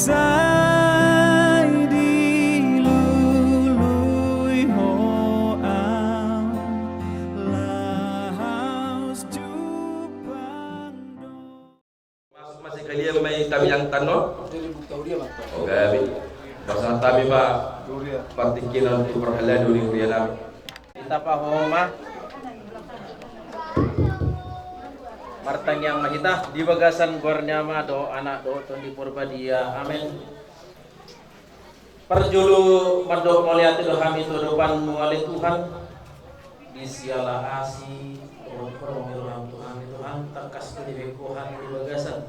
sai đi lùi ho ao là house Jepang masih kalian may kami yang tanong okay basa kami ba partikilan tu perhalaan dulu dia namin kita pa homa Martang yang mahita di bagasan Bornyama do anak do di Purbadia amin perjulu mandok melihat do kami to depan muali Tuhan di siala asi orang Tuhan takas di bekohan di bagasan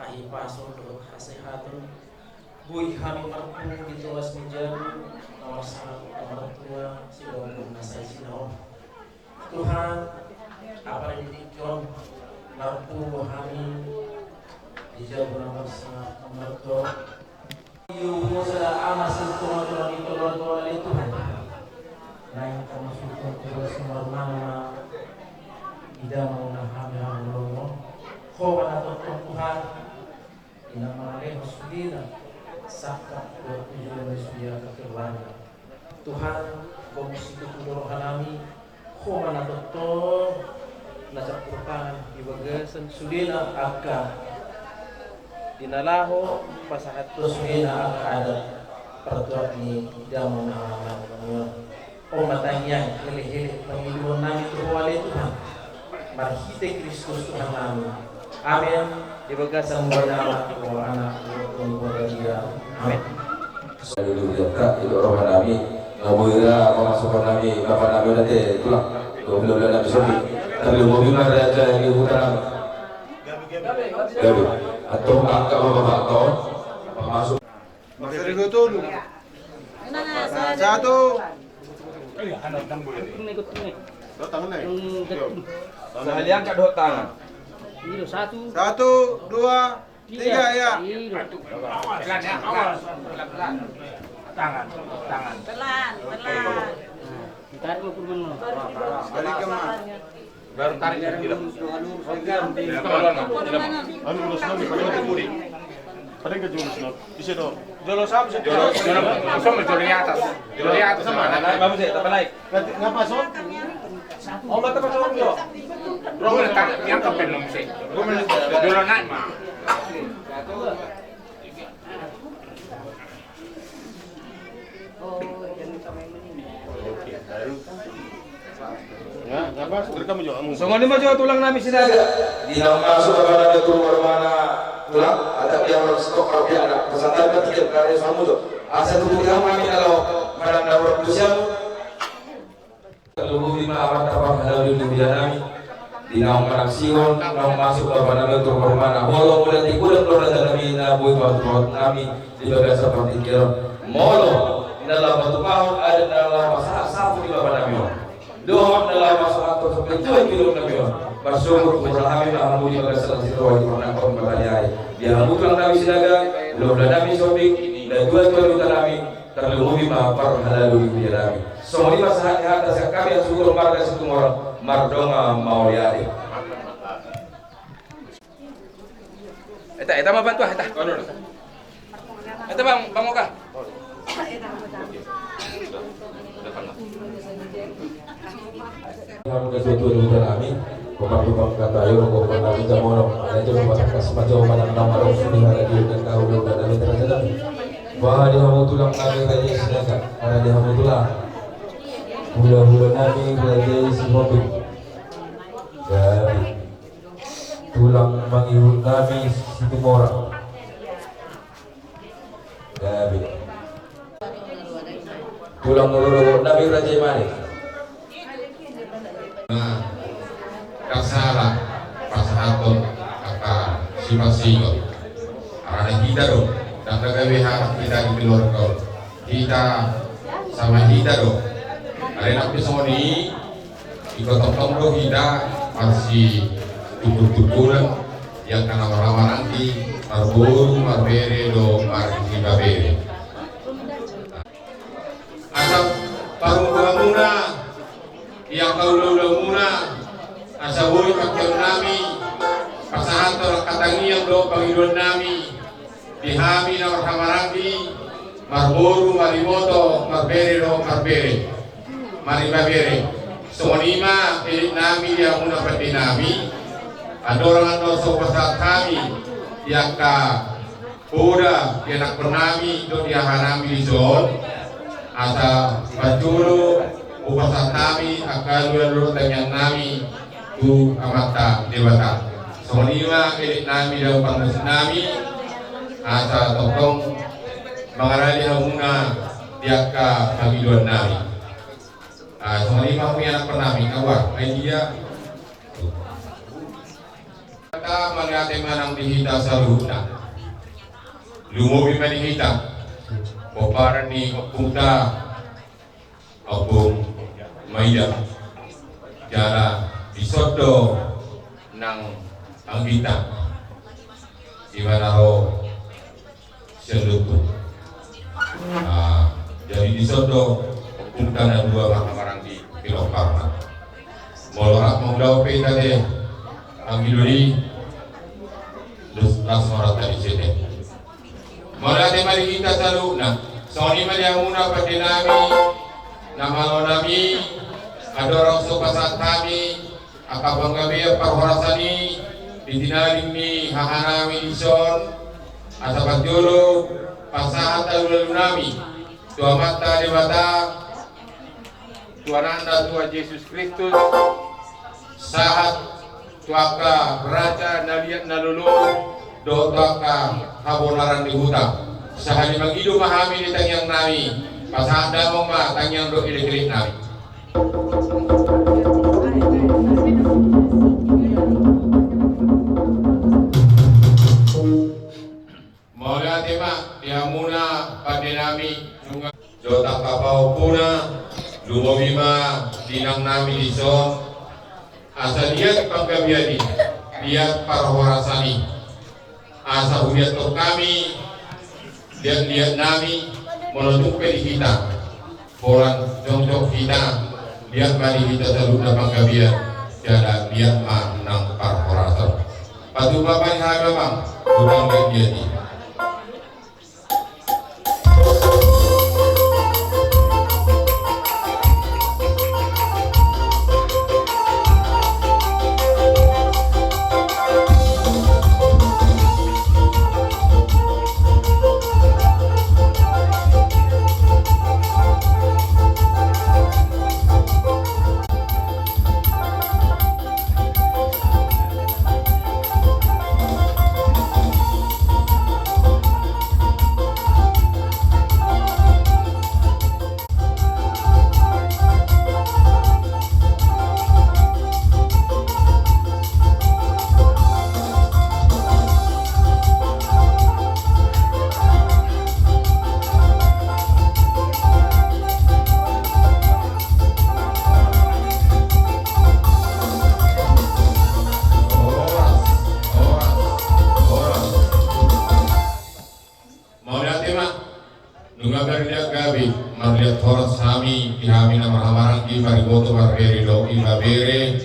hai paso do hasehatun bui kami marpu di tuas menjadi nomor satu nomor dua sidong nasai sinau Tuhan apa yang dikon marpu kami di jauh nomor satu nomor dua yuhu sada amas tuan itu doa Tuhan naik kamu syukur terus mana tidak mau kami hamil kawan atau Tuhan tidak mengalih hospital sakap tujuan Yesus kekeluarga Tuhan komisi tujuh kami kawan atau nasak perubahan di bagasan sudina akan dinalaho pasahat sudina akan ada pertuat ni jamu nama o matanya hilih-hilih pemiluan nami tuwali Tuhan marhite Kristus Tuhan nami amin di bagasan bernama o anak o dia amin dulu dia itu orang nami ngabura pemasukan nami bapak nami nanti tulang 20 bulan nami sobi tapi mobil ada yang di hutan gabi atau angka bapak kau masuk masih dulu satu sehali angkat dua tangan satu dua tiga ya tangan pelan tarik lo kurban lo sekali kemana baru tarik tidak anu lulus nabi paling kemudi paling ke julus nabi bisa do jolos apa sih jolos sama joli atas sama kamu sih tapi naik ngapa son oh mata pas orang jo Romo tak yang kepen lo sih jolos naik mah ngapa kamu jo songoni mah jo tulang nami sinaga di masuk kepada keluar mana tulang atau yang harus kok kau ada pesantren ketiga kali sama tu asal tubuh kami kalau madam dawar usia kalau lima awal dapat halal di dunia nami di naung maraksiun naung masuk ke mana keluar mana molo mulai tikulat keluar dari nami nabuy buat nami di bagian seperti kira molo dalam batu kahun ada dalam masalah sapu di bawah nami doa dalam masalah atau seperti itu nami bersyukur kepada kami alhamdulillah bagian situ wajib pernah kau berkali dia bukan nami sinaga belum ada nami sobik dan dua kita nami terlebih mapar halal di dunia nami semua ini masalah atas kami yang syukur marga situ orang mardonga mau liari eta mah bantu eta eta bang Oka Kami kesuatu dengan kami, bapak kata ayo bapak kami jamono, ada juga bapak kasih jawaban yang nama orang sini ada di dan kau udah kami terjadi. Wah dia mau tulang kami raja silakan, karena dia mau tulang. Bulan kami raja si mobil, jadi tulang mangirun kami si tumora, jadi tulang nurul kami raja mana? Kasara pasahaton kaka simasingo arane kita do dapat gawe kita di luar kau kita sama kita do arena pisoni ikut tong kita masih tukur-tukuran yang kana warawaran di marburu marbere do margi babere asap parung-parungna yang kaula-ulauna asawoy pakyang nami pasahator katangiang do Panginoon nami dihami na marhamarangki marboru marimoto marberero marbere maribabere sonima elit nami dia muna pati nami adorangan doso pasat kami yaka Buda dia nak pernami do dia hanami di zon asa paculu upasat kami akan dulu tanyang nami tu amata dewata sonima elit nami dan pangmusin nami asa tokong mengarali hamuna diaka pamiluan nami sonima punya anak pernami kawan dia kata melihat manang dihita saluna lumobi manihita koparan ni punta opung maida jara disodo nang anggita di mana ro selutu jadi disodo punta na dua makamarang di Pilokarna molorak mengdaw peta deh anggiluri dus lasmarat dari sini Malate mali kita selalu na soni mali amuna pati nami namalo nami adorong sopasat kami akabanggabe parhorasani ditinaling ni hahanami ison asabat jolo pasahat alulalu nami tua mata dewata tuananda tua Yesus Kristus sahat tuaka raja naliat nalulu doa habonaran di hutan sehari menghidup mahami di tangyang nami pasahan damong ma tangyang do ilik-ilik nami Maula tema diamuna pada nami jota kapau puna lumobima dinang nami di son asa lihat panggabiadi lihat parwarasani asa huliat kami lihat nami menutup pedi kita orang jongjok kita lihat mari kita selalu dapat kabian tiada lihat nang parhorator patu bapak hai bapak kurang dia ni marliat horas hami ihami nama hamarang di mariboto barberi do ibabere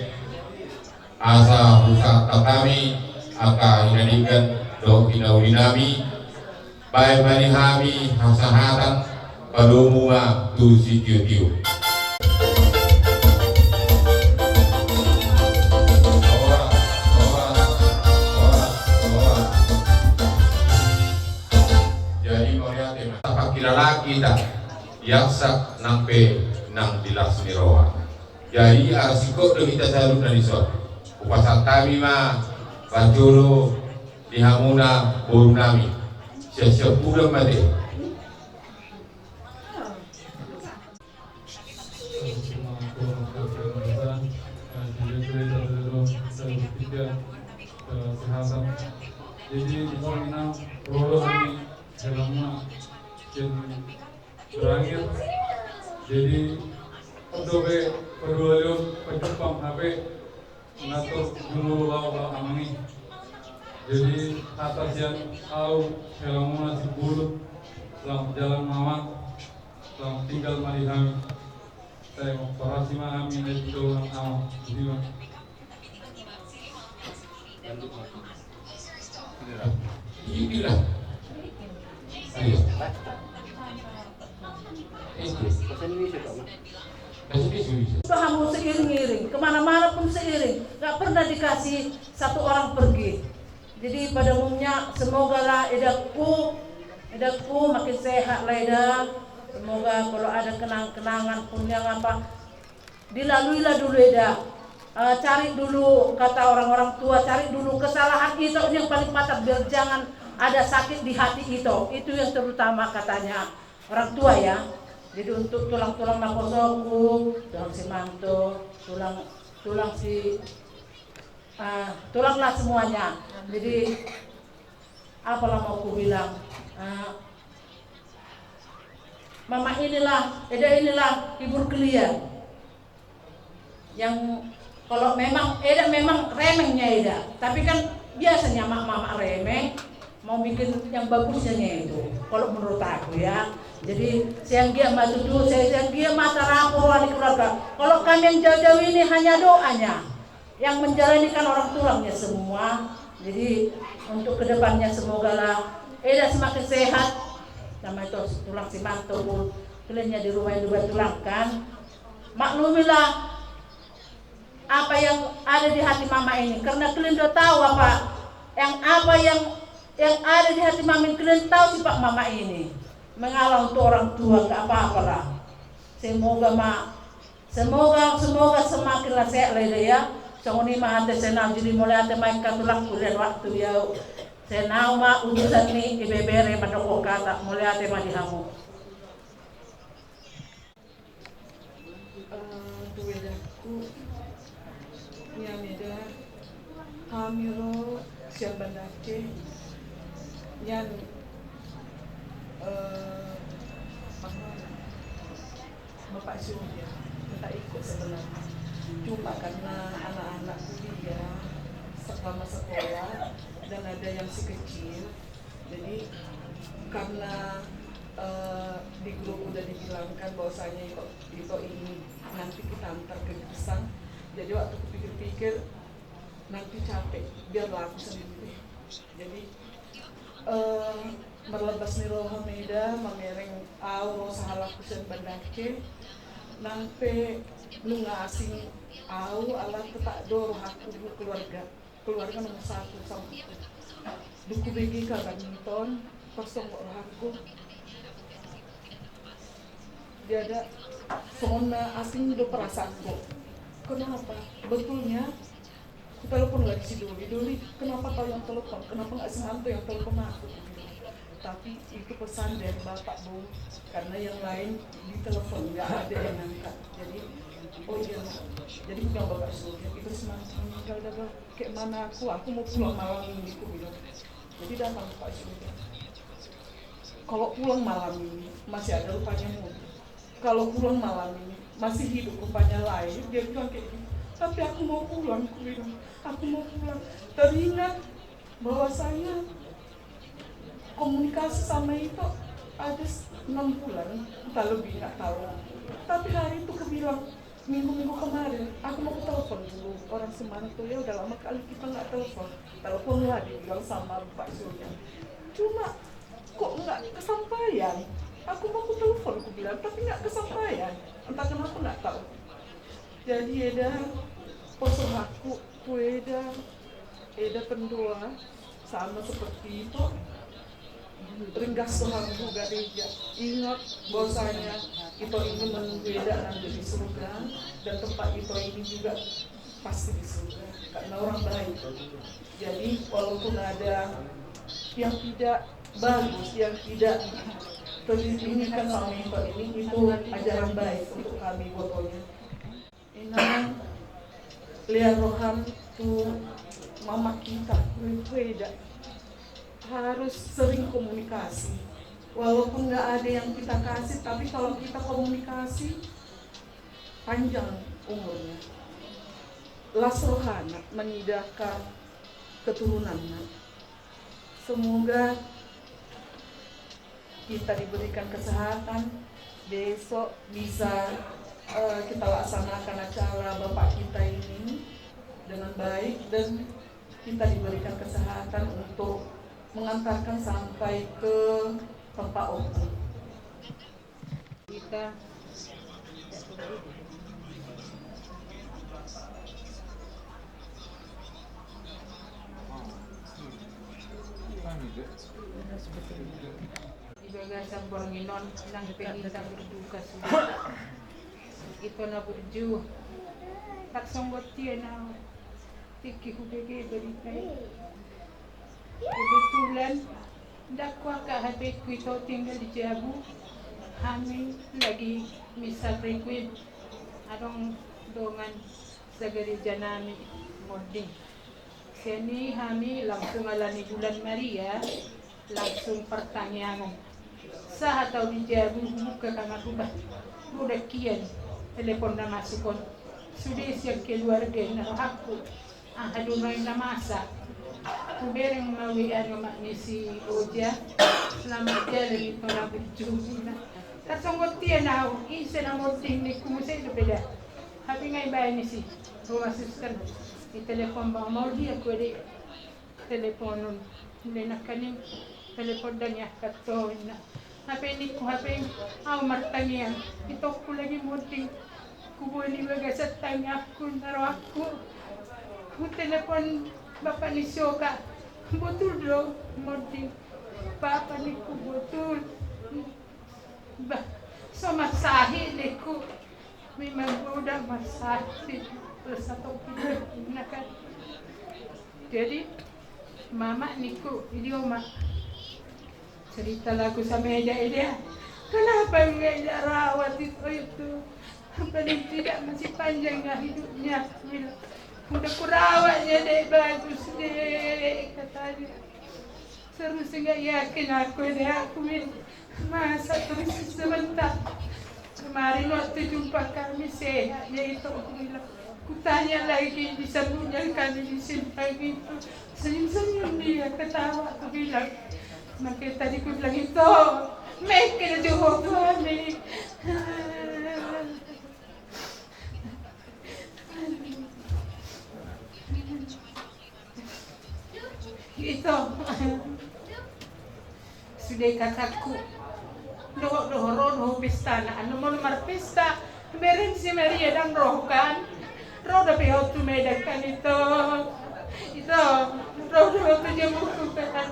asa buka tatami aka hinadikan do hinawinami bae bani hami hasahatan palumua tu si tiu-tiu jadi moriate mah lalaki tak yaksa nampe nang dilas niroa jadi arsiko do kita salud na disot upasat kami ma banjolo dihamuna borunami siap-siap udah mati jadi di mana rolo ini selama berakhir jadi dobe perlu penjepang HP ngatur dulu lawa amangi jadi atas yang tahu selama nasi bulut dalam jalan mawat dalam tinggal mari kami saya mau parasi kami itu orang awam jadi inilah Iya. Itu. Bahasa Indonesia. Kamu seiring-iring, kemana-mana pun seiring, gak pernah dikasih satu orang pergi. Jadi pada umumnya semoga lah edaku makin sehat lah Eda. Semoga kalau ada kenang-kenangan pun yang apa, dilaluilah dulu Eda. Cari dulu kata orang-orang tua, cari dulu kesalahan itu yang paling patah biar jangan ada sakit di hati itu yang terutama katanya orang tua ya. Jadi untuk tulang-tulang makosoku, tulang si manto, tulanglah semuanya. Jadi apalah mau ku bilang, mama inilah, Eda inilah hibur kalian. Yang kalau memang Eda memang remehnya Eda, tapi kan biasanya mama remeh mau bikin yang bagusnya itu. Kalau menurut aku ya. Jadi siang dia matutu, siang dia mata rapo wali keluarga. Kalau kami yang jauh-jauh ini hanya doanya, yang menjalani kan orang tulangnya semua. Jadi untuk kedepannya semoga lah Eda semakin sehat. Nama itu tulang si mantu, kaliannya di rumah yang tulangkan. Maklumilah apa yang ada di hati mama ini, karena kalian udah tahu apa yang ada di hati mama ini, kalian tahu sih Pak mama ini. Mengalah untuk orang tua gak apa-apalah. Semoga semakinlah sehat lah ya. Songoni mah hati senang jadi mulai hati main katulang kuliah waktu dia. Senang mah urusan ni ibebere madoko kata mulai hati mah dihamu. Duedaku Nyameda Hamiro Siabandake Nyan Bapak Surya kita ikut sebenarnya, cuma karena anak-anak kuliah selama sekolah dan ada yang si kecil, jadi karena di grup udah dibilangkan bahwasanya itu ini nanti kita antar ke Gesang, jadi waktu kupikir-pikir nanti capek, biarlah aku sendiri. Jadi merlebas ni roh Hamida mamereng au sahala kusen bandake nampe lunga asing au ala tetak dor aku keluarga nomor 1 sama itu duku begi ka badminton kosong roh aku dia ada sona asing do perasaanku. Kenapa betulnya aku telepon lagi si Doli kenapa kau yang telepon, kenapa nggak si Manto yang telepon aku. Tapi itu pesan dari Bapak Bu, karena yang lain di telepon nggak ada yang angkat. Jadi, oh iya, jadi bilang Bapak Surya itu semangat meninggal dapat kayak mana aku mau pulang malam ini, aku bilang. Jadi datang Bapak Surya. Kalau pulang malam ini masih ada rupanya muda. Kalau pulang malam ini masih hidup rupanya lain. Dia bilang kayak gitu. Tapi aku mau pulang, aku bilang. Aku mau pulang. Teringat bahwasanya komunikasi sama itu ada 6 bulan, entah lebih nggak tahu. Tapi hari itu kebilang minggu-minggu kemarin, aku mau telepon dulu orang Semanto, ya udah lama kali kita nggak telepon lah dibilang sama Pak Surya. Cuma kok nggak kesampaian? Aku mau telepon, aku bilang, tapi nggak kesampaian. Entah kenapa nggak tahu. Jadi Eda poso aku, Eda pendua sama seperti itu. Ringgas Tuhan juga gereja. Ingat bahwasanya kita ini menunggu Eda nanti di surga, dan tempat kita ini juga pasti di surga karena orang baik. Jadi walaupun ada yang tidak bagus, yang tidak terlihat sama kita ini, itu ajaran baik untuk kami pokoknya. Inang lihat roham tu mama kita, Eda harus sering komunikasi. Walaupun nggak ada yang kita kasih, tapi kalau kita komunikasi panjang umurnya. Las rohana menidahkan keturunannya. Semoga kita diberikan kesehatan, besok bisa kita laksanakan acara Bapak kita ini dengan baik, dan kita diberikan kesehatan untuk mengantarkan sampai ke pampaok. Kita ibagasan Boronginon nang penita berduka sudah. Ito na berju. Tak songgot dia na tiki hubege berikai. Kebetulan dakwa ka habe kuito tinggal di Jabu. Kami lagi misal requiem adong dongan sa gereja nami Moding. Sini kami langsung alani bulan Maria, langsung pertanyaan. Sa atau di Jabu buka kamar rumah. Udah kian telepon na masukon. Sudah siap keluarga na aku. Aduh main na masa. Kubereng mawian ng si Oja. Selamat jalan ito na berjumpa. Kasonggot tiyan na ako. Isa na mo tingnik kumusay ito beda. Happy ngay ba ni si rumah suster. I-telepon ba mo dia pwede teleponon. Hindi na kanim telepon dan niya kato na. Happy ni ko happy ako martangiya. Ito ko lagi mo ting kubuha ni bagasat tanya ako naro ako. Ku telepon Bapak ni Syoka. Betul dong mo ting Papa ni ko betul. So masahe ni ko. Memang udah masahe. Bersatu kita kan. Jadi mama niku idioma cerita lagu sama dia. Kenapa enggak rawat itu? Paling tidak masih panjang hidupnya. Udah kurawatnya deh bagus deh katanya. Terus enggak yakin aku deh masa terus sebentar. Kemarin waktu jumpa kami sehatnya itu aku bilang. Kutanya lagi disambungnya kami di sini lagi itu senyum-senyum dia ketawa aku bilang makanya tadi aku bilang itu mikir jauh kami itu sudah kataku doh pesta na ano mo lumar pesta meron si Maria dan roh kan roda pihak tu medakan itu roda tu jemu kan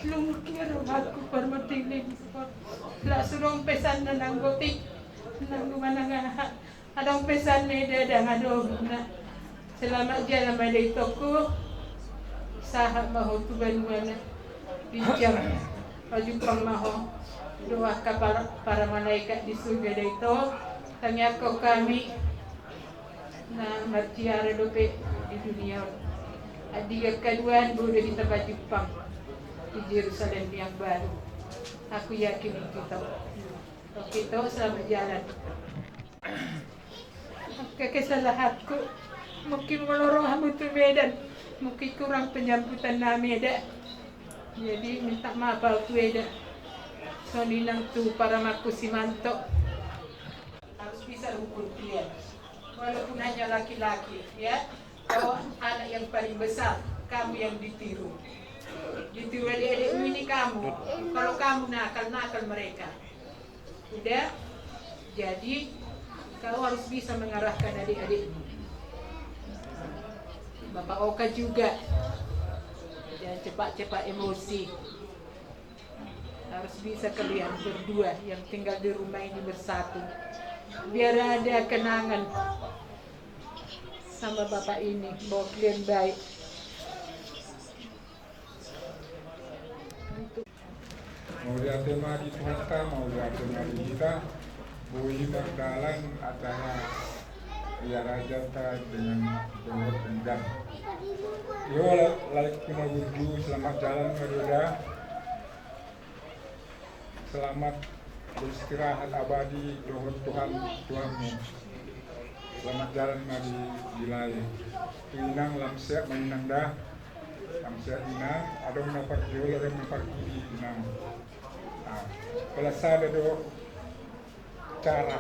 lumukir aku permating ni lah surong pesan na nanggotik nang mana nga adong pesan meda dan adong na selamat jalan madai toko sahat mahu tu mana bincang pajupang mahu doa para malaikat di surga itu tanya kau kami na martiara dope di dunia adiga kaduan boleh kita Jepang di Yerusalem yang baru aku yakin kita oke toh selamat jalan kesalahanku mungkin melorong hamu tu Medan mungkin kurang penyambutan nami ada jadi minta maaf aku ada so ninang tu para maku simanto harus bisa hukum dia walaupun hanya laki-laki ya kalau anak yang paling besar kamu yang ditiru adik-adik ini kamu kalau kamu nakal mereka udah jadi kau harus bisa mengarahkan adik-adikmu Bapak Oka juga jangan cepat-cepat emosi harus bisa kalian berdua yang tinggal di rumah ini bersatu biar ada kenangan sama bapak ini bahwa kalian baik mau lihat tema di Tuhan mau lihat tema di kita boleh berjalan acara ya raja dengan Johor Kendang yo like kuna burju selamat jalan Madura selamat beristirahat abadi dohor Tuhanmu selamat jalan di wilayah inang lamsiak mainang dah lamsiak inang ada mendapat jual ada mendapat kiri inang kalau saya ada cara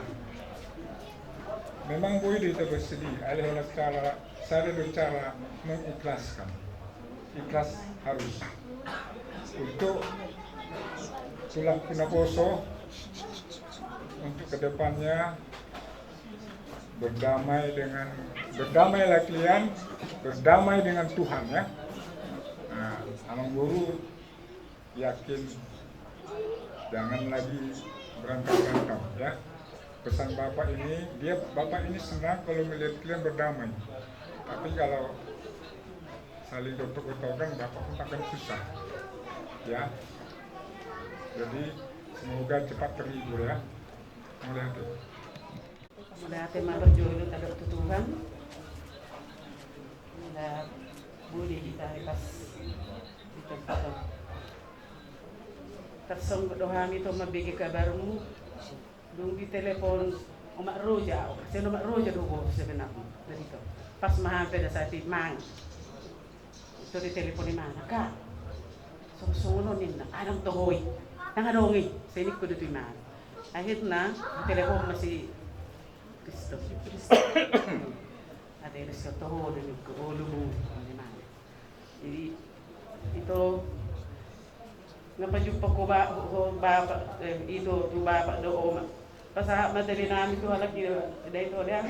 memang boleh kita bersedih alih-alih cara saya bicara mengikhlaskan. Ikhlas harus untuk tulang Pinaposo untuk kedepannya berdamailah kalian, berdamai dengan Tuhan ya. Nah, Amang Guru yakin jangan lagi berantem-berantem ya. Pesan Bapak ini senang kalau melihat kalian berdamai. Tapi kalau saling gotok-gotokan, Bapak pun akan susah ya. Jadi semoga cepat terhibur ya. Melihat itu. Dati maberjodoh tadak tutuhan. Na budi kita pas itu. Tersong dohami to mabigi kabarmu. Dung di telepon Mak Roja, kasi Mak Roja dogo sebenarnya dito. Pas mahampe na sa mang. Ito di telepon ni mana ka. Sungsungunin na anang tohoy. Nangadongi, sinik ko dito man. Ahit na telepon masih Kristo. Ada Kristo toho din ko lumu ni man. Jadi ito napajumpa ko ba ito yung bapa doon pasa madali namin ko halap dito dia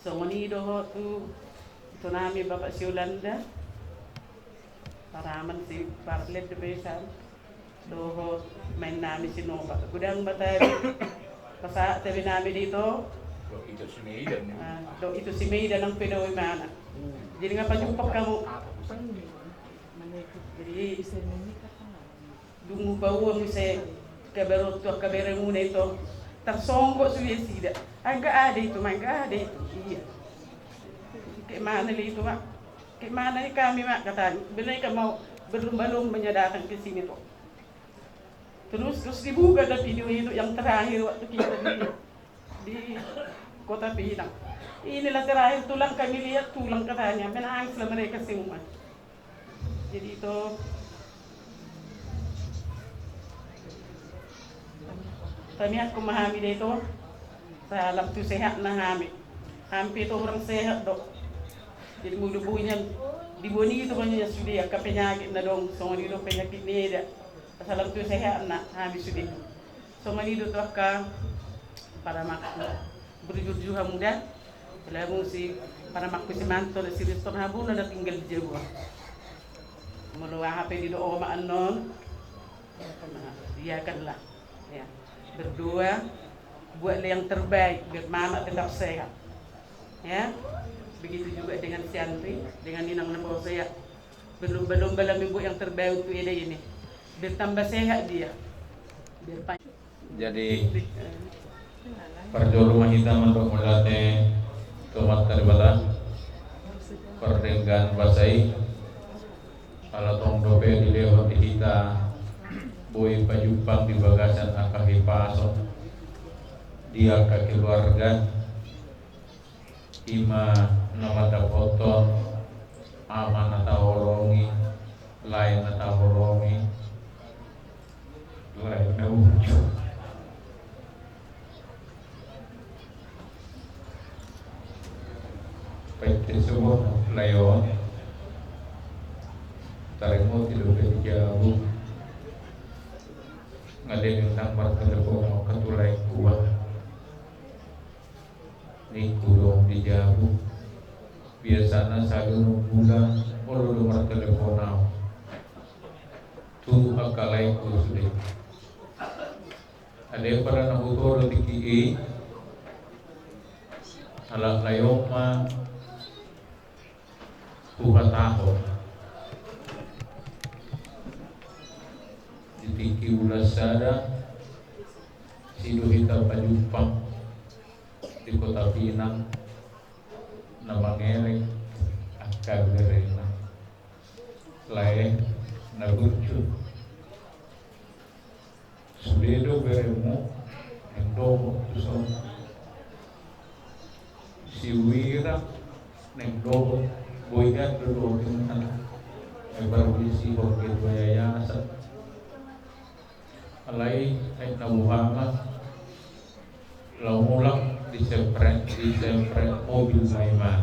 so manido ho ito namin bapa si Yolanda paraman si Bartlett de Besan do main namin si Nova gudang batay pasa tabi namin dito ito si Maida ng Pinoy mana jadi nga pajumpa kamu jadi Dungubawa mo sa kabero muna ito. Tarsonggo suya sida. Aga ada ito, mangga ada ito. Iya. Kay mana ito mak? Kay mana ni kami mak kata. Bilay ka mau belum menyatakan ke sini to. Terus dibuka na video itu yang terakhir waktu kita di Kota Pinang. Inilah terakhir tulang kami lihat tulang katanya. Menangis lah mereka semua. Jadi itu kami aku memahami dito sa alam tu sehat na kami. Hampir itu orang sehat dok. Jadi mulubunya di boni itu banyak sudah ka penyakit na dong. So manido penyakit ni ada. Sa alam tu sehat na kami sudah. So manido tu ka para mak berjujuhan muda. Lalu si para mak si manto si Riston Habu na tinggal di Jawa. Mulu HP di doa maanon. Iyakanlah. Ya. Berdua buatlah yang terbaik biar mama tetap sehat ya begitu juga dengan si Andri dengan Ninang Napo saya belum minggu yang terbaik untuk ide ini biar tambah sehat dia biar jadi perjoluma hitam untuk melatih tomat karibala perenggan basai kalau tong dope di lewat kita boy pajupang di bagasan akahi paso dia ke keluarga ima nama dapoton aman atau horongi lain atau horongi lain nauju baik semua layon tarimo tidak berjauh ngadain tambar telepon ketulai kuat ni kurung dijauh biasanya saling bulan kalau nomor telepon tu akalai sudah ada para nabutor di KI ala layoma tahun tiki ulasada siduhita pajupang di Kota Pinang namangeleng akagerena lain nagucu sudedo beremu endomo tuson siwira nengdomo boygan dulu dengan evaluasi bukit yayasan alai na Muhammad lamulang di sempret mobil Maiman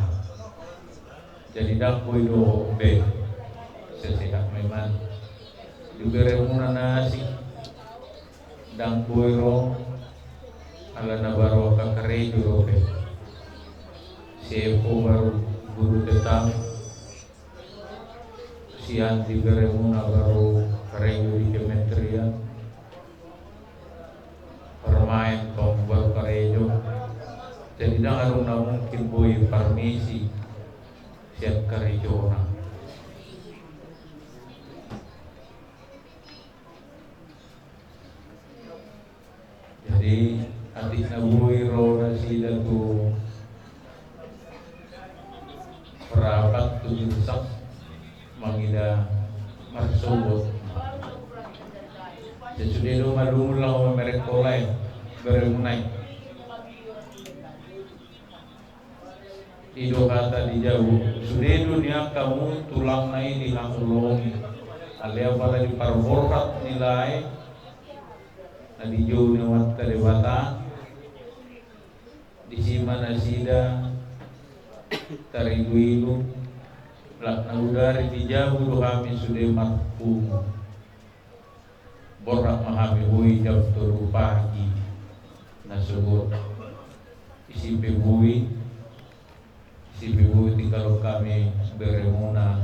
Jadi dapoy do be sesehat memang juga remuna nasi dang boiro ala nabaro kakare do be sepo baru guru tetang sian juga remuna baru karejo di kementerian permain tong baru karejo. Jadi dah ada mungkin boy permisi siap karejo orang. Jadi adik nabuhi roda sida tu perapat tu jurusak mangida marsubut. Jadi sudah lu malu lah mereka lain berenai. Ido kata dijauh. Sudah dunia kamu tulang naik di langulongi. Alia pada di parborkat nilai. Nadi jauh nawat kadewata di simana sida tariguilu lakna udari di jauh do kami sudah marpung borak mahami hui jam 3 pagi nasubur isi bebui tinggal kami beremuna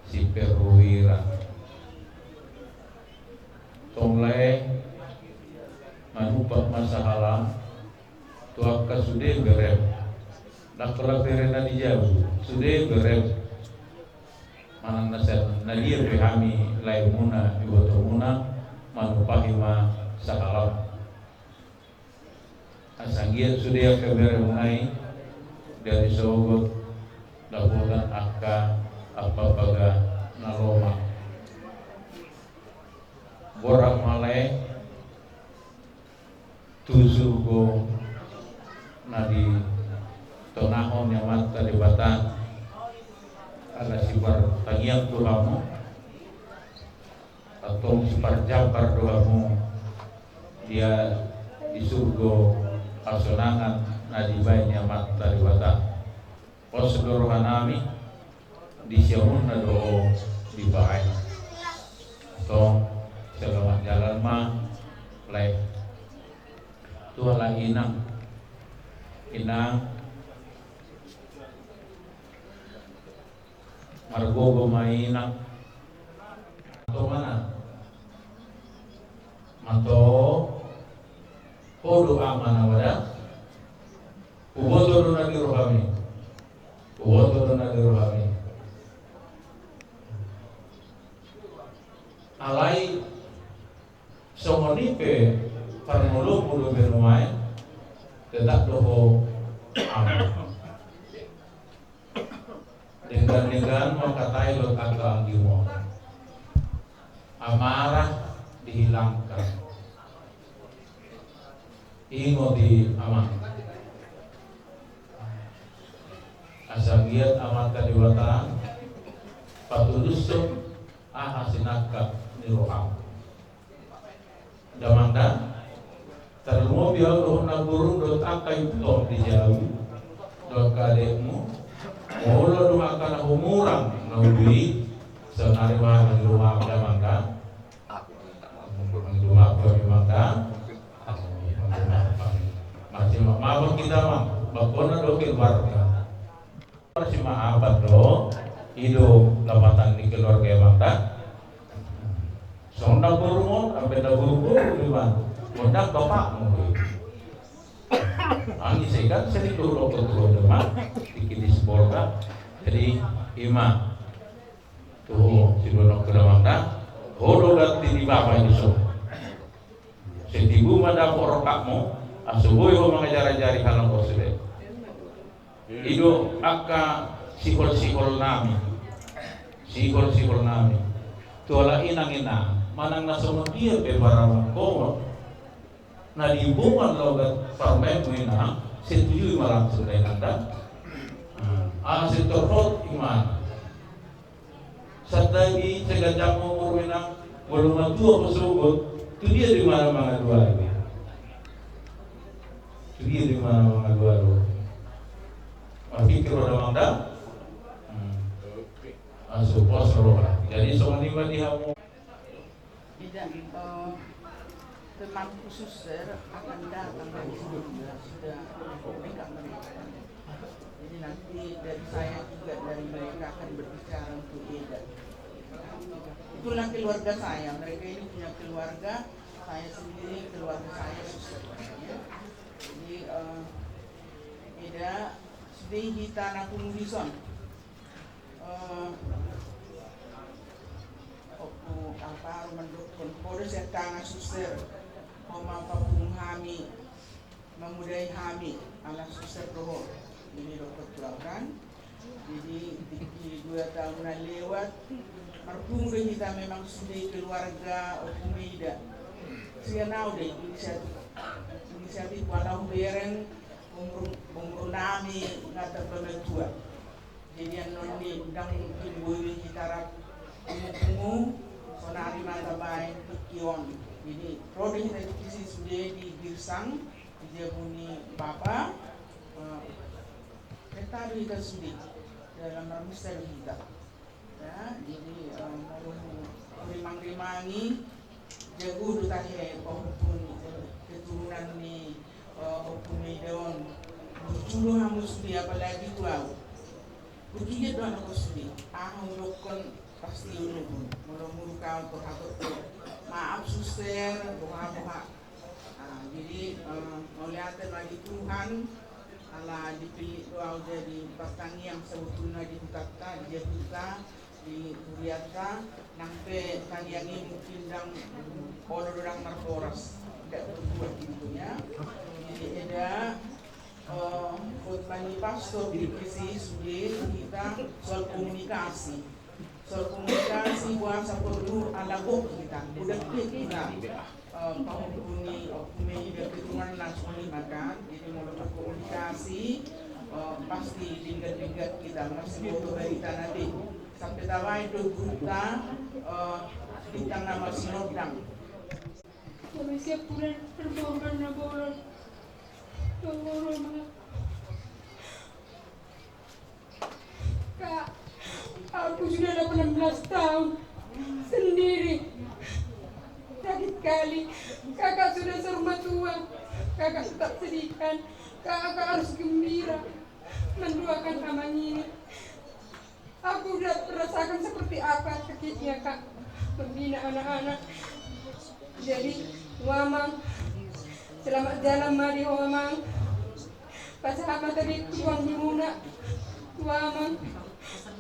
si perwira tonglai manupak masalah tuaka sudah berem nak kalau perena dijauh sudah berem manang nasir nadia behami lain muna iwoto muna manupahima sahalam asanggian sudah keberemai dari sogot labutan akka apa baga naroma borak malai tusugo nadi tonahon yang mata di batan ada sipar tangiang doamu atau sipar jampar doamu dia di surga asonangan nadi baiknya mata di batan prosedur hanami di siamun nado di baik atau selamat jalan mah lain tuala inang margogo mainang atau mana mato kodo amana wada uboto do nagiro kami alai somonipe parmulu mulu benuai tetap doho dengan mengkatai berkata anggimu amarah dihilangkan ingo di aman asagiat amat kadiwatan patudusuk ahasinaka niroham damanda terlalu biar doh nagurung dot akai dot dijauh dot kadekmu mula doh akan humurang naudi senari mah rumah damanda rumah pemangka masih mabak kita mah bakona do keluarga masih mahabat do hidup lapatan di keluarga mangka sonda burung sampai da burung di mana mundak bapakmu angin segan sering dulu turun demam dikit disebolkan jadi ima tuh si donok kedamangka hodo ganti di bapak ini so setibu mada porokakmu asubuhi ho mengajari halang kosile ido akka sihol nami tuala inang manang nasono dia bebarawang komo na dibungan logat parmen ina setuju malang sudah nanda setorot iman sadagi segajang umur ina belum tua pesugut itu dia di mana mangadua itu dia di mana mangadua lo pikir ada mangda masuk Osrola. Jadi semua dihamu. Tidak, teman khusus akan datang dari sebelumnya sudah pegang mereka. Jadi nanti dari saya juga dari mereka akan berbicara untuk Eda. Itulah keluarga saya. Mereka ini punya keluarga. Saya sendiri keluarga saya suster. Ya. Jadi Eda sudah kita nak pemudison. Apa mendukung kode setengah suster mampu hami memudai hami anak suster doho ini dokter pelanggan. Jadi di 2 tahunan lewat marhum kita memang sudah keluarga Okumida saya tahu deh inisiatif walau bereng umur nami ngata pemetua jadi yang noni udang kimboy kita ungu sonari mata baik kion jadi roda kita kisi sudah di Girsang dia bunyi bapa kita kita sudah dalam ramister kita ya jadi rimang-rimangi jago dutahe pohon keturunan ni Okumidon dulu hamus dia apalagi tuau begitu doang aku sudah lokon pasti ulun mulu-mulu kau berhakut maaf suster buha-buha jadi melihat lagi Tuhan ala dipilih doa jadi patangi yang sebetulnya ditata dia buka di Kuriata nampe tanggiang ini mungkin dang orang marporas tidak berbuat gitu ya jadi ada khotbah pastor di kisi sudah kita soal komunikasi buat perlu alagok kita udah kita penghubungi media keturunan langsung makan jadi mau komunikasi pasti tingkat kita masih butuh dari tanah di sampai tawa itu kita bintang nama sinodang kami siap bulan permohonan nabolan Kak, aku sudah 18 tahun sendiri. Sakit kali, kakak sudah serumah tua. Kakak tetap sedihkan, kakak harus gembira mendoakan amang ini. Aku sudah merasakan seperti apa sakitnya kak membina anak-anak. Jadi, Wamang, selamat jalan mari Wamang. Pasama tadi tuang himuna, Wamang.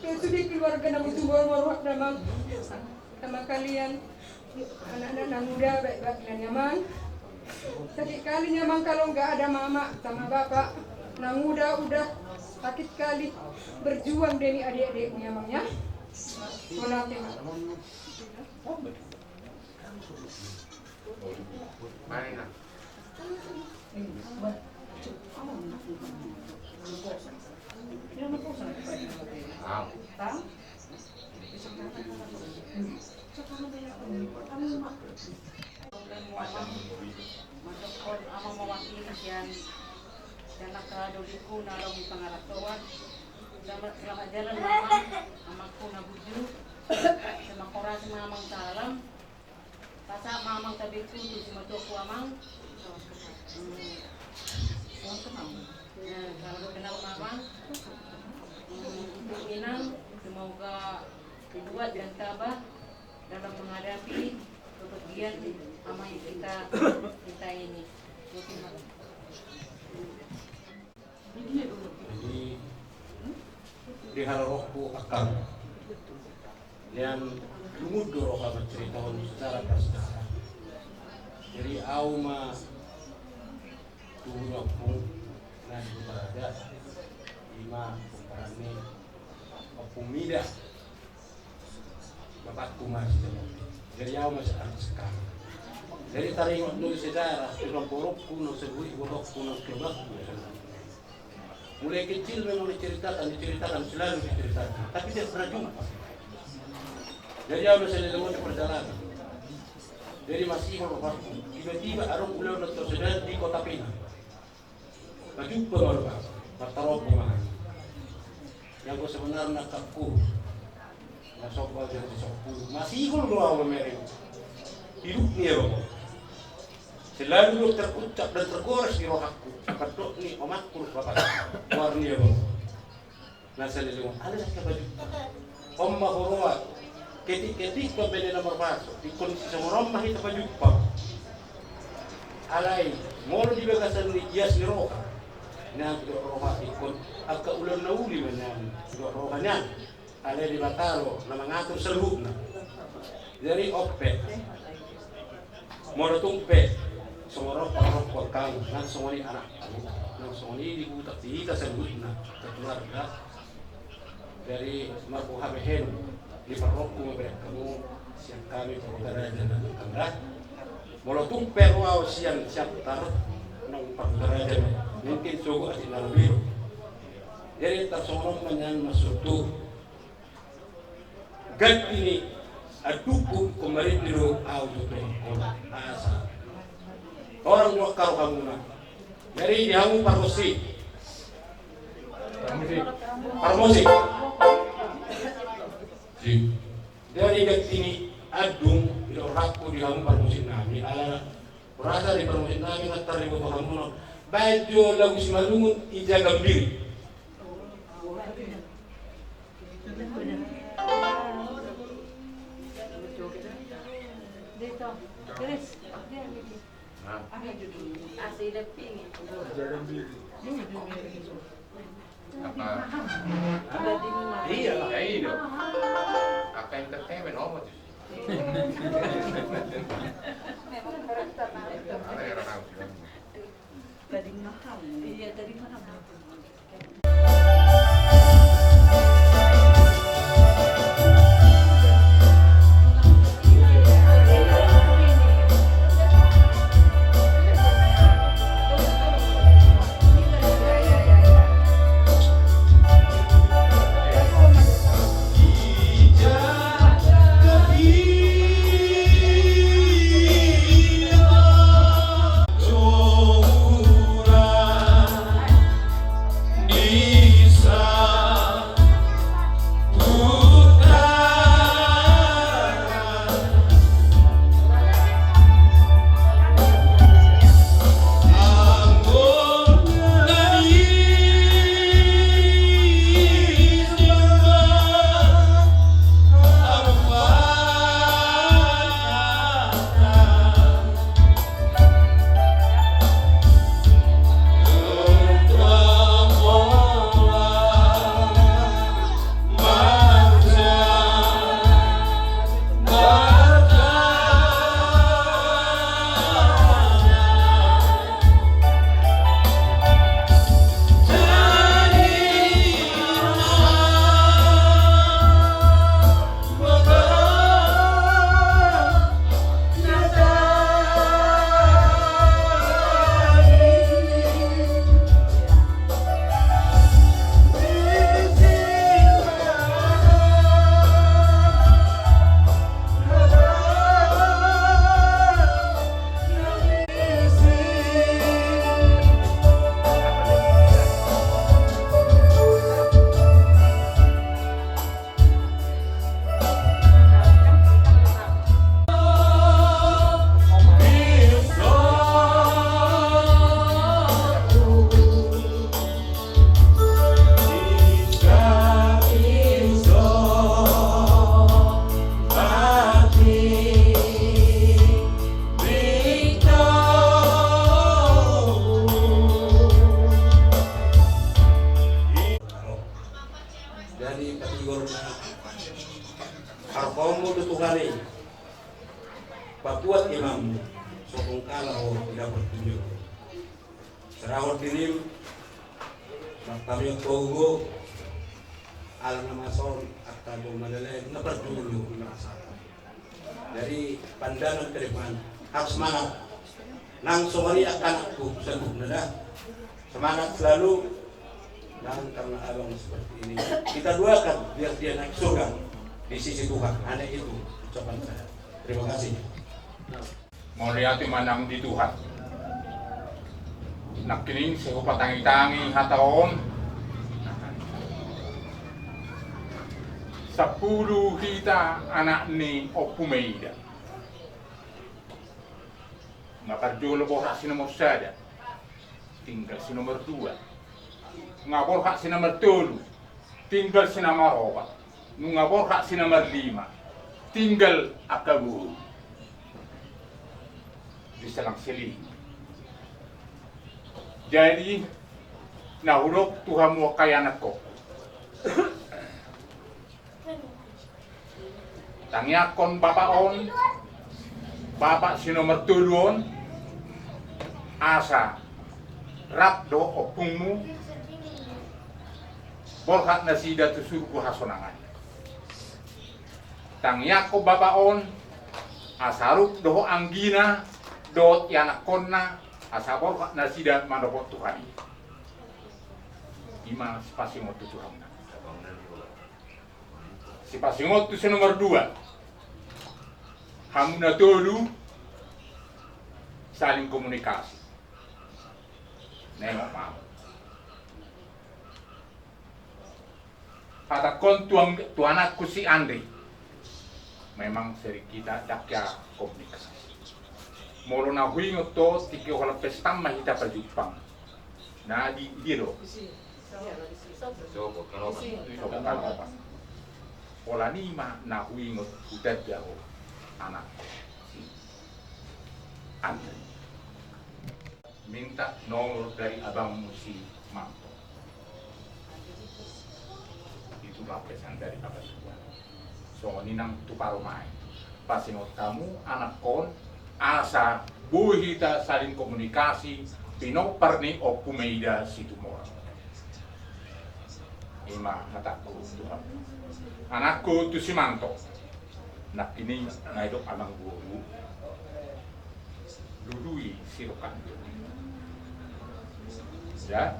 Sudah keluarga namun tubuh warwak namang sama kalian anak-anak muda baik-baik dan nyaman. Sakit kali nyaman kalau nggak ada mama sama bapak. Nah muda udah sakit kali berjuang demi adik-adik nyamangnya. Monate Marina. Ama mewakili kasihan dan nakadoliku narong pangaratuan selamat jalan mama amaku nabuju sama kora sama amang salam pasa mamang tabiku tu sama tuku amang kalau kenal mamang untuk inang semoga dibuat dan tabah dalam menghadapi kepergian ama yang kita ini. Jadi diharapku akan yang lumut doro kami cerita secara personal. Jadi auma turun pun dan berada lima pemerani pemida bapakku masih jadi auma sekarang sekarang. Jadi tarik nulis sejarah, film porokku, nulis sebut borokku, nulis kebakku. Mulai kecil memang diceritakan, selalu diceritakan. Tapi tidak pernah jumpa. Jadi aku saya lewat perjalanan. Jadi masih bapakku. Tiba-tiba arung ular tersedar di kota Pina. Berjumpa baru Martarok pemahan. Yang sebenarnya kakku. Masuk bagian masih ikut doa memerintah. Hidup nih ya, selalu terucap dan tergores di roh aku. Kadok nih omakku bapak warni ya, nah saya lihat ada sakit baju. Om mahorwa, ketik pembeli nomor masuk di kondisi semua rumah itu baju pak. Alai, mau di bagasan ni hias ni roh. Nah roh ikut agak ulan nauli mana rohnya. Alai di batalo, nama ngatur seluruhnya. Dari opet. Mau tumpe, semua rokok kau, nang semua ini anak kamu, nang semua ini dibuat kita sebutna keluarga dari marco habehen di parokku mereka kamu siang kami perkara dan kamera. Mau tumpe ruau siang tar nang perkara dan mungkin suku asin lebih. Jadi tak semua menyan masuk tu. Gad ini aduku kemarin di ruang auto asa orang juga karo kamu nak dari dihamu parmosi dari gad ini adung di orangku dihamu parmosi nami ala rasa di parmosi nami ngatari buat kamu baju lagu si malungun ija gambiri. Iya lah, iya. Apa entertainment omot. Tadi mahal. Iya, tadi mahal. Arkomu tutugani Papuat imam sokong kalau tidak bertunjuk serawat dinim kami kogo alam namason atau madalay na berjulu merasakan dari pandangan ke depan harus semangat nang sumari akanku sebut nada semangat selalu dan karena abang seperti ini kita doakan biar dia naik surga di sisi Tuhan. Hanya itu ucapan saya. Terima kasih. Mau lihat manang di Tuhan. Nakining sa patangi-tangi hataon. 10 hita anak ni Opumeida. Ngaparjolo bohak si nomor 1. Tinggal si nomor 2. Ngaborhak si nomor 3. Tinggal si nomor 4. Ngaborhak si nomor 5. Tinggal akabu. Diselang sili. Jadi nahulog Tuhan mo kay anak ko. Tangyakon bapaon, bapak si nomor 3 asa rapdo opungmu borhat na sida tu surgu hasonangan. Tangyako bapaon asaruk doho anggina do yanakonna asa borhat na sida manopot Tuhan. Ima spasingot tu Tuhan. Si pasingot tu si nomor 2. Hamuna tolu saling komunikasi. Nengok mau. Patakon tu anakku si Andri. Memang seri kita dakya komunikasi. Molo na huingot to tiki wala pesta mahita pa Jepang. Na di diro. Ola nima na huingot udah jauh anak si Andri. Minta nomor dari abangmu si Manto. Itu lapisan dari abang tua. So ninang tu paromai. Pasingot kamu anak kon asa buhita saling komunikasi pinoparni Opumeida situ mora. Ima hatakku Tuhan. Anakku tu si Manto. Nak ini ngaidok abang guru. Dudui sirokan. Ya.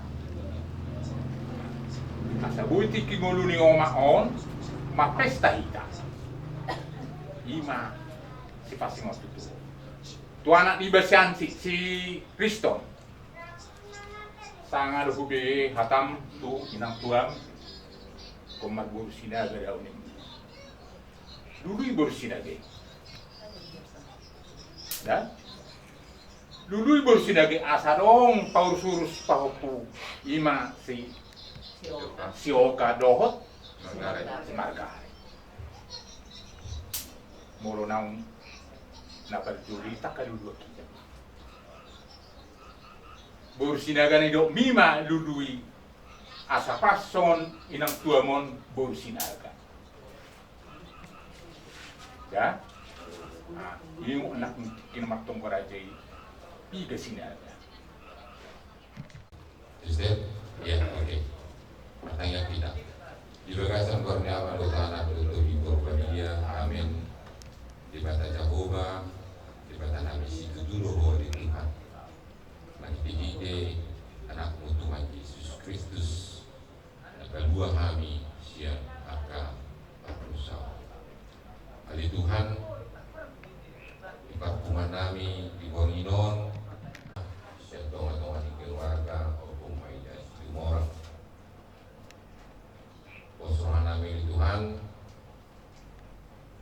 Asa buiti kingolu ni omaon mapesta hita. Ima si pasingot itu. Tu anak ni basian si Kriston. Sangat hube hatam tu inang tuang. Komat bersina gara uning. Dulu bersina ge. Dan dulu bersina ge asarong paur surus pahopu ima si Oka dohot si Margaret. Molo naung naperjuri takadudua kita. Bersina gani dok mima ludui asa pason inang tuamon bersinaga. Ya, yung anak kinamatong karajay iga sinaga. Ustaz, ya oke. Pertanyaan kita. Dibagasan kurnia malutana berutubi korbaniyah, amin. Dibata Jehovah, dibata Nabi situ dulu di Tuhan. Magpigite anakmu Tuhan Yesus Kristus. Kedua kami siang akan berusaha. Kali Tuhan di parkuman kami di Boninon, siang tonga-tonga di keluarga, maupun Maida Timor. Posohan kami di Tuhan,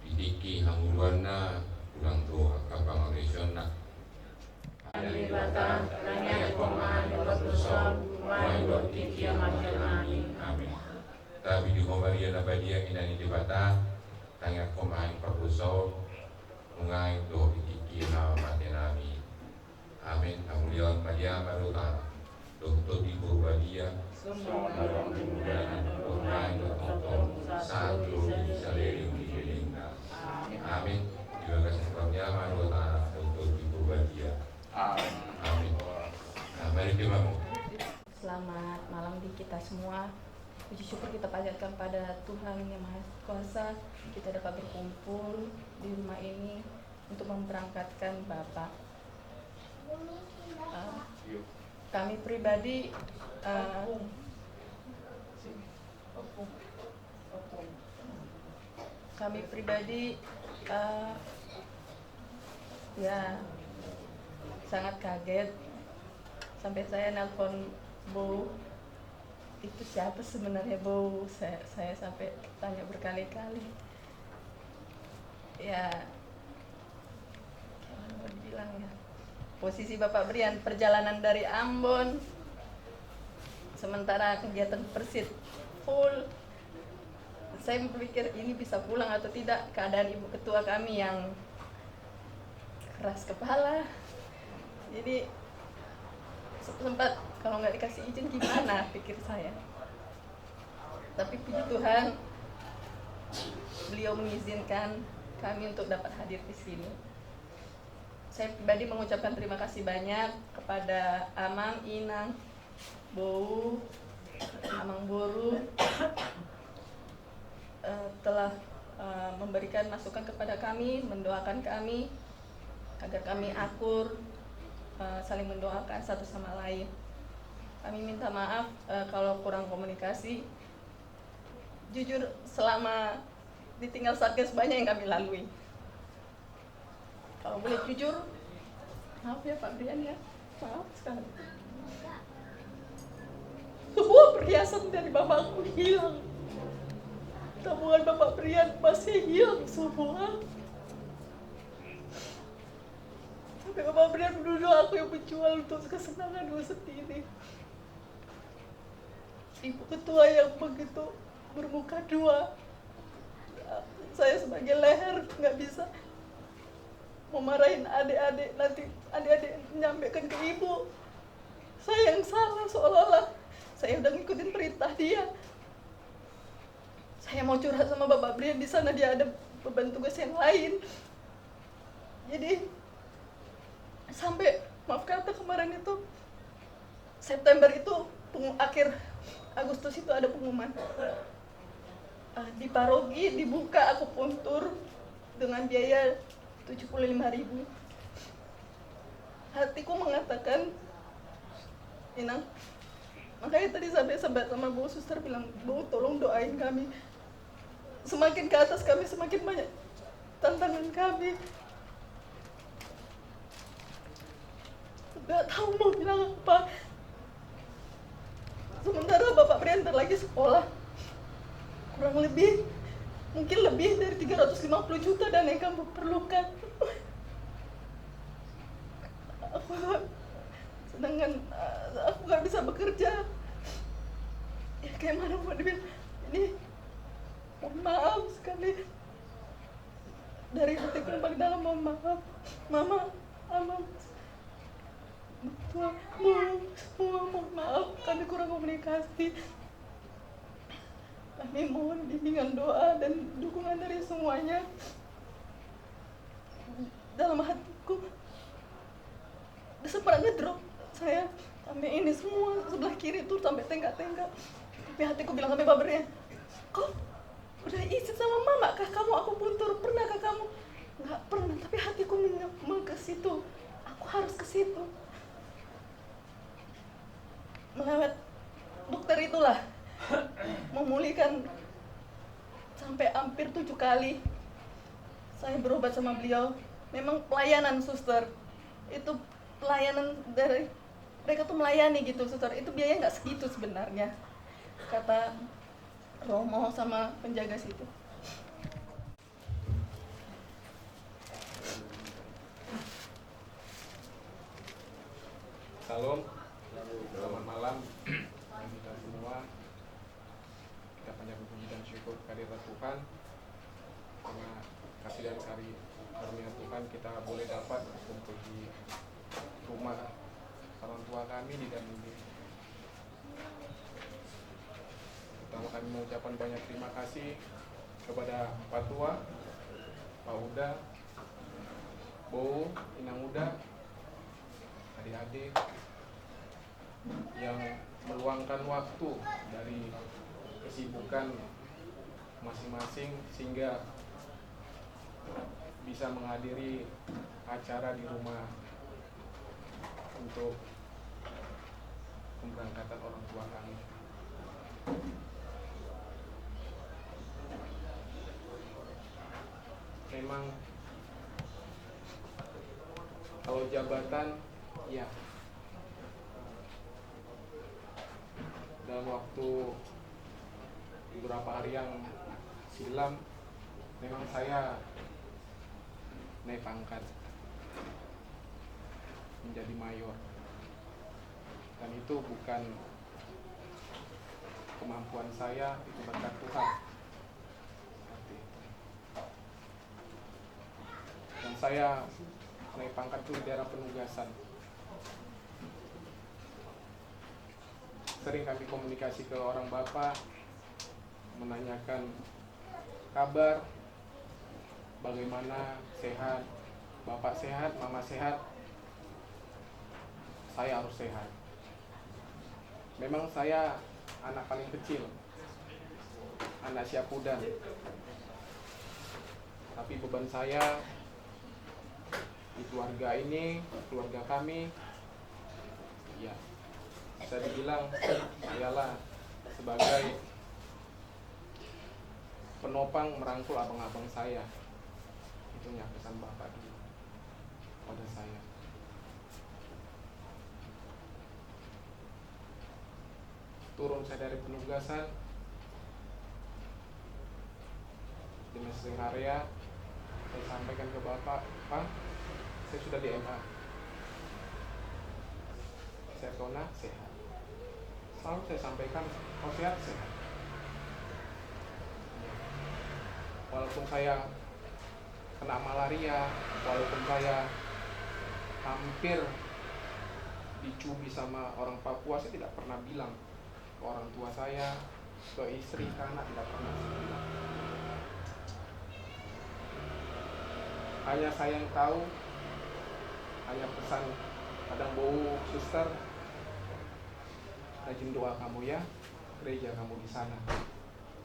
didiki hanguluanna, pulang doa kapang arisona. Alibatan, nanya koman, berdosa, mai bertikia makanani. Amin. Tapi di Maria na badia inani di bata, tanya koman perdosa, mungai do itiki na matenami. Amin. Amulion Maria Maruta, doktor di Badia, semua orang kemudahan, mungai do tonton, satu di saleri di Belinda. Amin. Terima kasih kepada Maruta, doktor di Badia. Amin. Mari kita Selamat malam di kita semua. Puji syukur kita panjatkan pada Tuhan yang Maha Kuasa. Kita dapat berkumpul di rumah ini untuk memberangkatkan Bapak. Kami pribadi ya sangat kaget sampai saya nelpon Bu itu siapa sebenarnya Bo? Saya sampai tanya berkali-kali. Ya, gimana mau dibilang ya? Posisi Bapak Brian perjalanan dari Ambon, sementara kegiatan Persit full. Saya berpikir ini bisa pulang atau tidak, keadaan Ibu Ketua kami yang keras kepala. Jadi sempat kalau nggak dikasih izin gimana pikir saya. Tapi puji Tuhan beliau mengizinkan kami untuk dapat hadir di sini. Saya pribadi mengucapkan terima kasih banyak kepada Amang, Inang, Bow, Amang Boru telah memberikan masukan kepada kami, mendoakan kami agar kami akur, saling mendoakan satu sama lain. Kami minta maaf kalau kurang komunikasi. Jujur selama ditinggal Satgas banyak yang kami lalui. Kalau boleh jujur, maaf ya Pak Brian ya, maaf sekali. Semua perhiasan dari bapakku hilang. Tabungan Bapak Brian masih hilang semua. Sampai Bapak Brian menuduh aku yang menjual untuk kesenanganku sendiri. Ibu Ketua yang begitu bermuka dua. Saya sebagai leher nggak bisa memarahin adik-adik, nanti adik-adik menyampaikan ke ibu saya yang salah, seolah-olah saya udah ngikutin perintah dia. Saya mau curhat sama Bapak Brian di sana, dia ada beban tugas yang lain. Jadi sampai maaf kata kemarin itu September itu akhir Agustus itu ada pengumuman di paroki dibuka akupuntur dengan biaya 75.000. Hatiku mengatakan, Inang, makanya tadi sampai sama Bu Suster bilang, Bu tolong doain kami. Semakin ke atas kami semakin banyak tantangan kami. Gak tahu mau bilang apa. Sementara Bapak Brian lagi sekolah, kurang lebih mungkin lebih dari 350 juta dana yang kamu perlukan. Sedangkan aku gak bisa bekerja. Ya kayak mana mau dibilang, ini mohon maaf sekali. Dari hatiku yang paling dalam mohon maaf. Mama, semua mohon maaf, kami kurang komunikasi. Kami mohon bimbingan doa dan dukungan dari semuanya. Dalam hatiku sempat ngedrop saya sampai ini semua sebelah kiri tuh sampai tengkak-tengkak. Tapi hatiku bilang sampai babernya, kok udah izin sama mama kah kamu akupuntur? Pernahkah kamu? Nggak pernah, tapi hatiku mau ke situ. Aku harus ke situ. Melewat dokter itulah memulihkan sampai hampir 7 kali saya berobat sama beliau. Memang pelayanan suster itu pelayanan dari mereka tuh melayani gitu suster, itu biayanya nggak segitu sebenarnya kata Romo sama penjaga situ. Salam, selamat malam kita semua. Kita panjang puji dan syukur kehadirat Tuhan, karena kasih dan karunia Tuhan kita boleh dapat untuk di rumah orang tua kami di dalam ini. Pertama kami mengucapkan banyak terima kasih kepada Pak Tua, Pak Uda, Bo, Inang Uda, adik-adik yang meluangkan waktu dari kesibukan masing-masing sehingga bisa menghadiri acara di rumah untuk pemberangkatan orang tua kami. Memang kalau jabatan ya dalam waktu beberapa hari yang silam memang saya naik pangkat menjadi mayor, dan itu bukan kemampuan saya, itu berkat Tuhan. Seperti itu. Dan saya naik pangkat itu di daerah penugasan. Sering kami komunikasi ke orang bapak, menanyakan kabar, bagaimana, sehat, bapak sehat, mama sehat, saya harus sehat. Memang saya anak paling kecil, anak Syapudan, tapi beban saya di keluarga ini, keluarga kami, ya bisa dibilang ialah sebagai penopang merangkul abang-abang saya. Itunya pesan bapak dulu pada saya. Turun saya dari penugasan dinas area, saya sampaikan ke bapak, Pak, saya sudah di MA, saya kona sehat. Selalu saya sampaikan, kalau sehat, sehat. Walaupun saya kena malaria, walaupun saya hampir dicubit sama orang Papua, saya tidak pernah bilang ke orang tua saya, ke istri, ke anak, tidak pernah saya bilang. Hanya saya yang tahu, hanya pesan kadang bau suster, rajin doa kamu ya, gereja kamu di sana.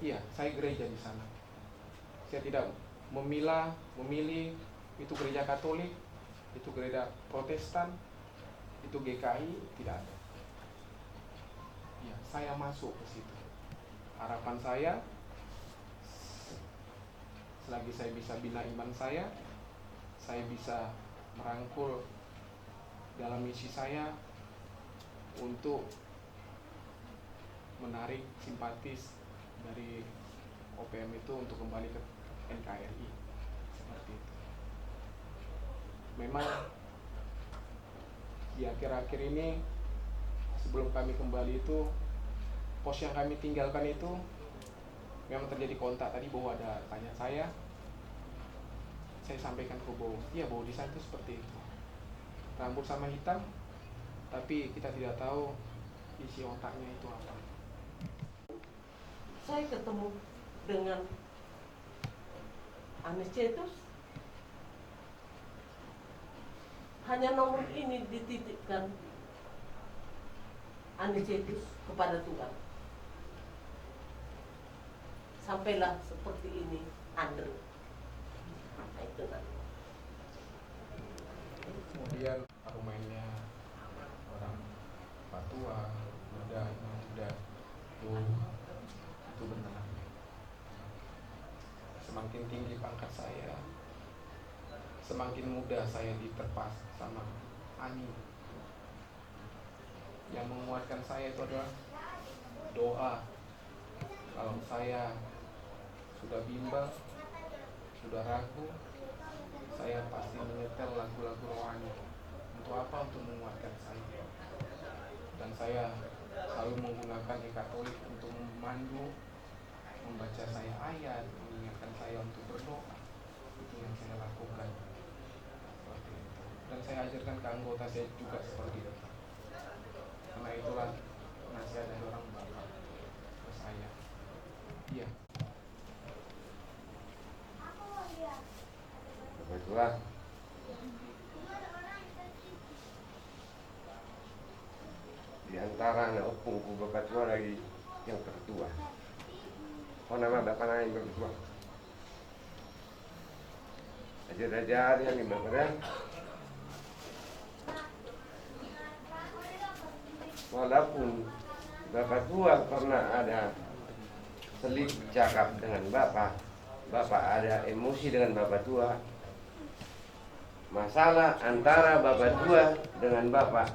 Iya, saya gereja di sana. Saya tidak memilih itu gereja Katolik, itu gereja Protestan, itu GKI, tidak ada. Ya, saya masuk ke situ. Harapan saya, selagi saya bisa bina iman saya bisa merangkul dalam misi saya untuk menarik simpatis dari OPM itu untuk kembali ke NKRI. Seperti itu. Memang di akhir-akhir ini sebelum kami kembali itu, pos yang kami tinggalkan itu memang terjadi kontak tadi bahwa ada tanya saya sampaikan ke Bowo, iya Bowo di sana itu seperti itu, rambut sama hitam, tapi kita tidak tahu isi otaknya itu apa. Saya ketemu dengan Anicetus, hanya nomor ini dititipkan Anicetus kepada Tuhan. Sampailah seperti ini Andre. Itu kan. Kemudian argumennya orang Papua, muda itu benar. Semakin tinggi pangkat saya, semakin mudah saya diterpas sama Ani. Yang menguatkan saya itu adalah doa. Kalau saya sudah bimbang, sudah ragu, saya pasti menyetel lagu-lagu rohani. Untuk apa? Untuk menguatkan saya. Dan saya selalu menggunakan Katolik untuk memandu, membaca saya ayat, mengingatkan saya untuk berdoa. Itu yang saya lakukan. Seperti itu. Dan saya ajarkan ke anggota saya juga seperti itu. Karena itulah nasihat dari orang bapak ke saya. Iya. Bapak tua, di antara anak opungku bapak tua lagi yang tertua. Oh, nama bapak lain bapak tua. Ajar-ajar yang di bapak. Walaupun bapak tua pernah ada selik cakap dengan bapak ada emosi dengan bapak tua. Masalah antara bapak tua dengan bapak,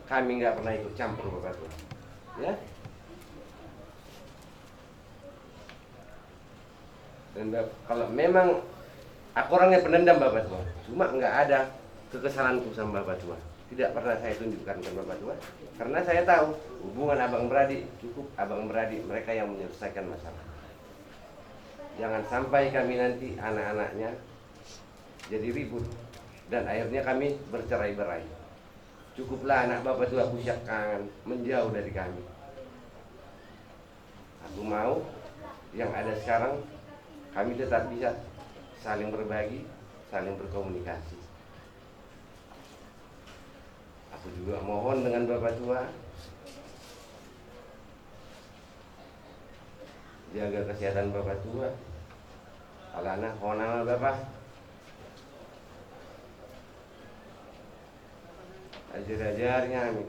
kami nggak pernah ikut campur bapak tua, ya. Dan kalau memang aku orangnya pendendam Bapak Tua, cuma nggak ada kekesalanku sama Bapak Tua. Tidak pernah saya tunjukkan ke Bapak Tua, karena saya tahu hubungan abang beradik cukup abang beradik mereka yang menyelesaikan masalah. Jangan sampai kami nanti anak-anaknya jadi ribut dan akhirnya kami bercerai-berai. Cukuplah anak Bapak Tua Pusyak kangen menjauh dari kami. Aku mau yang ada sekarang kami tetap bisa saling berbagi, saling berkomunikasi. Aku juga mohon dengan Bapak Tua jaga kesehatan Bapak Tua. Alana honama Bapak. Ajar-ajarnya amin.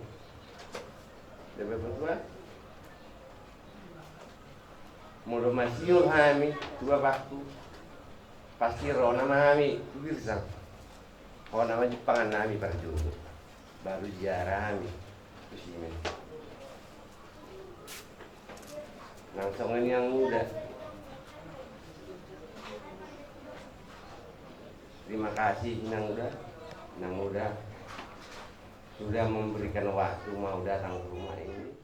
Dan Bapak Tua mudah masyur kami dua waktu pasti rona kami birsang rona mah Jepangan kami perjuangan baru ziarah kami kusimen langsongan yang muda. Terima kasih Nang Muda sudah memberikan waktu mau datang ke rumah ini.